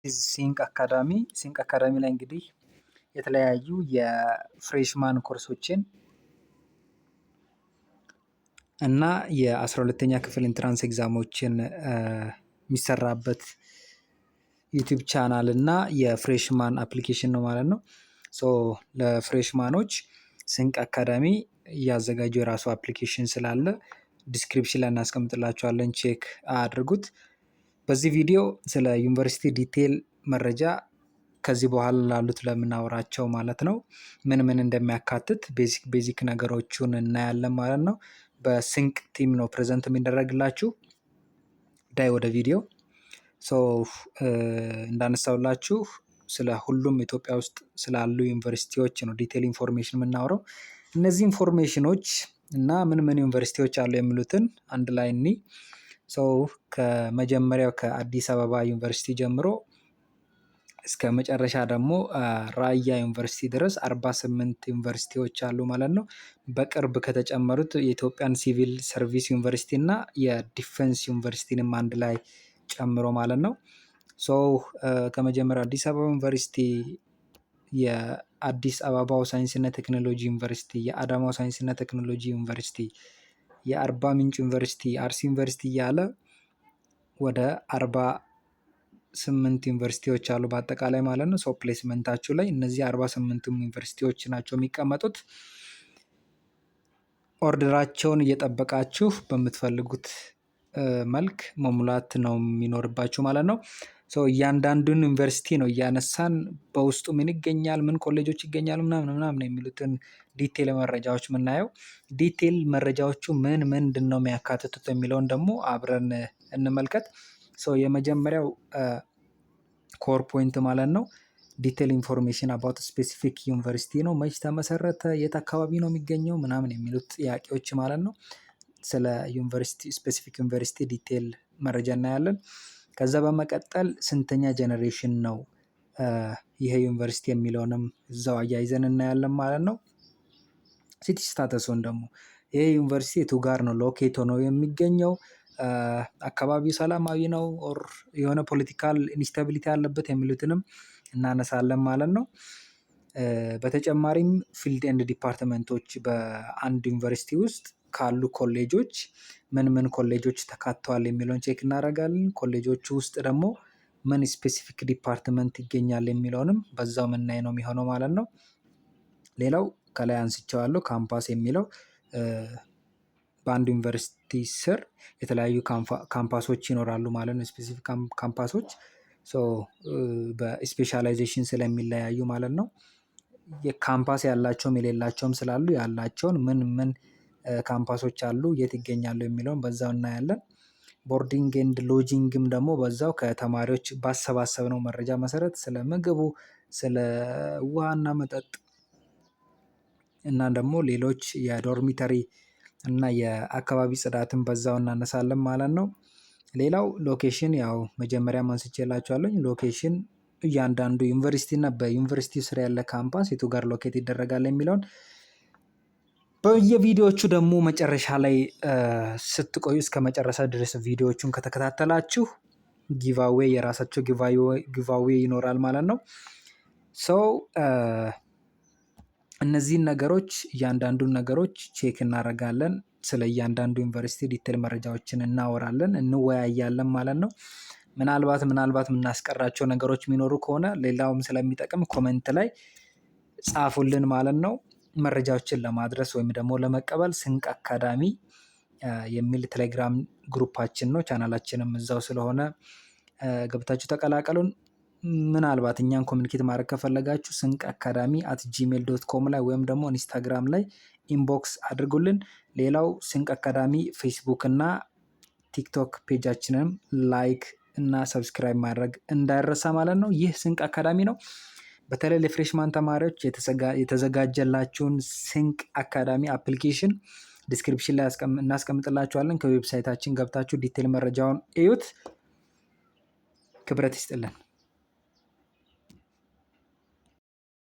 ሲንክ አካዳሚ ላይ እንግዲህ የተለያዩ የፍሬሽማን ኮርሶችን እና የ12ኛ ክፍል ኢንትራንስ ኤግዛሞችን የሚሰራበት ዩቲዩብ ቻናል እና የፍሬሽማን አፕሊኬሽን ነው ማለት ነው። ለፍሬሽማኖች ሲንክ አካዳሚ እያዘጋጀው የራሱ አፕሊኬሽን ስላለ ዲስክሪፕሽን ላይ እናስቀምጥላችኋለን፣ ቼክ አድርጉት። በዚህ ቪዲዮ ስለ ዩኒቨርሲቲ ዲቴል መረጃ ከዚህ በኋላ ላሉት ለምናወራቸው ማለት ነው ምን ምን እንደሚያካትት ቤዚክ ነገሮችን እናያለን ማለት ነው። በሲንክ ቲም ነው ፕሬዘንት የሚደረግላችሁ። ዳይ ወደ ቪዲዮ። እንዳነሳውላችሁ ስለ ሁሉም ኢትዮጵያ ውስጥ ስላሉ ዩኒቨርሲቲዎች ነው ዲቴል ኢንፎርሜሽን የምናወራው። እነዚህ ኢንፎርሜሽኖች እና ምን ምን ዩኒቨርሲቲዎች አሉ የሚሉትን አንድ ላይ እኒ ከመጀመሪያው ከአዲስ አበባ ዩኒቨርሲቲ ጀምሮ እስከ መጨረሻ ደግሞ ራያ ዩኒቨርሲቲ ድረስ 48 ዩኒቨርሲቲዎች አሉ ማለት ነው። በቅርብ ከተጨመሩት የኢትዮጵያን ሲቪል ሰርቪስ ዩኒቨርሲቲ እና የዲፌንስ ዩኒቨርሲቲንም አንድ ላይ ጨምሮ ማለት ነው። ከመጀመሪያው አዲስ አበባ ዩኒቨርሲቲ፣ የአዲስ አበባው ሳይንስና ቴክኖሎጂ ዩኒቨርሲቲ፣ የአዳማው ሳይንስና ቴክኖሎጂ ዩኒቨርሲቲ፣ የአርባ ምንጭ ዩኒቨርሲቲ፣ አርሲ ዩኒቨርሲቲ እያለ ወደ 48 ዩኒቨርሲቲዎች አሉ በአጠቃላይ ማለት ነው። ፕሌስመንታችሁ ላይ እነዚህ 48 ዩኒቨርሲቲዎች ናቸው የሚቀመጡት። ኦርደራቸውን እየጠበቃችሁ በምትፈልጉት መልክ መሙላት ነው የሚኖርባችሁ ማለት ነው። እያንዳንዱን ዩኒቨርሲቲ ነው እያነሳን በውስጡ ምን ይገኛል፣ ምን ኮሌጆች ይገኛሉ ምናምን የሚሉትን ዲቴል መረጃዎች የምናየው። ዲቴል መረጃዎቹ ምን ምንድን ነው የሚያካትቱት የሚለውን ደግሞ አብረን እንመልከት። የመጀመሪያው ኮር ፖይንት ማለት ነው ዲቴል ኢንፎርሜሽን አባውት ስፔሲፊክ ዩኒቨርሲቲ ነው። መች ተመሰረተ፣ የት አካባቢ ነው የሚገኘው ምናምን የሚሉት ጥያቄዎች ማለት ነው። ስለ ዩኒቨርሲቲ ስፔሲፊክ ዩኒቨርሲቲ ዲቴል መረጃ እናያለን። ከዛ በመቀጠል ስንተኛ ጀነሬሽን ነው ይሄ ዩኒቨርሲቲ የሚለውንም እዛው አያይዘን እናያለን ማለት ነው። ሲቲ ስታተሱን ደግሞ ይሄ ዩኒቨርሲቲ የቱ ጋር ነው ሎኬት ሆኖ የሚገኘው፣ አካባቢው ሰላማዊ ነው ኦር የሆነ ፖለቲካል ኢንስታቢሊቲ ያለበት የሚሉትንም እናነሳለን ማለት ነው። በተጨማሪም ፊልድ ኤንድ ዲፓርትመንቶች በአንድ ዩኒቨርሲቲ ውስጥ ካሉ ኮሌጆች ምን ምን ኮሌጆች ተካተዋል የሚለውን ቼክ እናደርጋለን። ኮሌጆቹ ውስጥ ደግሞ ምን ስፔሲፊክ ዲፓርትመንት ይገኛል የሚለውንም በዛው ምናይ ነው የሚሆነው ማለት ነው። ሌላው ከላይ አንስቼዋለሁ ካምፓስ የሚለው በአንድ ዩኒቨርሲቲ ስር የተለያዩ ካምፓሶች ይኖራሉ ማለት ነው። ስፔሲፊክ ካምፓሶች በስፔሻላይዜሽን ስለሚለያዩ ማለት ነው። የካምፓስ ያላቸውም የሌላቸውም ስላሉ ያላቸውን ምን ምን ካምፓሶች አሉ የት ይገኛሉ የሚለውን በዛው እናያለን። ቦርዲንግ ኤንድ ሎጂንግም ደግሞ በዛው ከተማሪዎች ባሰባሰብነው መረጃ መሰረት ስለ ምግቡ፣ ስለ ውሃና መጠጥ እና ደግሞ ሌሎች የዶርሚተሪ እና የአካባቢ ጽዳትን በዛው እናነሳለን ማለት ነው። ሌላው ሎኬሽን ያው መጀመሪያ አንስቼላችኋለሁ። ሎኬሽን እያንዳንዱ ዩኒቨርሲቲ እና በዩኒቨርሲቲ ስር ያለ ካምፓስ የቱ ጋር ሎኬት ይደረጋል የሚለውን በየቪዲዮዎቹ ደግሞ መጨረሻ ላይ ስትቆዩ እስከ መጨረሻ ድረስ ቪዲዮዎቹን ከተከታተላችሁ ጊቫዌይ የራሳቸው ጊቫዌይ ይኖራል ማለት ነው። እነዚህን ነገሮች እያንዳንዱን ነገሮች ቼክ እናደርጋለን። ስለ እያንዳንዱ ዩኒቨርሲቲ ዲቴል መረጃዎችን እናወራለን፣ እንወያያለን ማለት ነው። ምናልባት የምናስቀራቸው ነገሮች የሚኖሩ ከሆነ ሌላውም ስለሚጠቅም ኮሜንት ላይ ጻፉልን ማለት ነው። መረጃዎችን ለማድረስ ወይም ደግሞ ለመቀበል ሲንክ አካዳሚ የሚል ቴሌግራም ግሩፓችን ነው። ቻናላችንም እዛው ስለሆነ ገብታችሁ ተቀላቀሉን። ምናልባት እኛን ኮሚኒኬት ማድረግ ከፈለጋችሁ ሲንክ አካዳሚ @gmail.com ላይ ወይም ደግሞ ኢንስታግራም ላይ ኢንቦክስ አድርጉልን። ሌላው ሲንክ አካዳሚ ፌስቡክ እና ቲክቶክ ፔጃችንም ላይክ እና ሰብስክራይብ ማድረግ እንዳይረሳ ማለት ነው። ይህ ሲንክ አካዳሚ ነው። በተለይ ለፍሬሽማን ተማሪዎች የተዘጋጀላችሁን ሲንክ አካዳሚ አፕሊኬሽን ዲስክሪፕሽን ላይ እናስቀምጥላችኋለን። ከዌብሳይታችን ገብታችሁ ዲቴል መረጃውን እዩት። ክብረት ይስጥልን።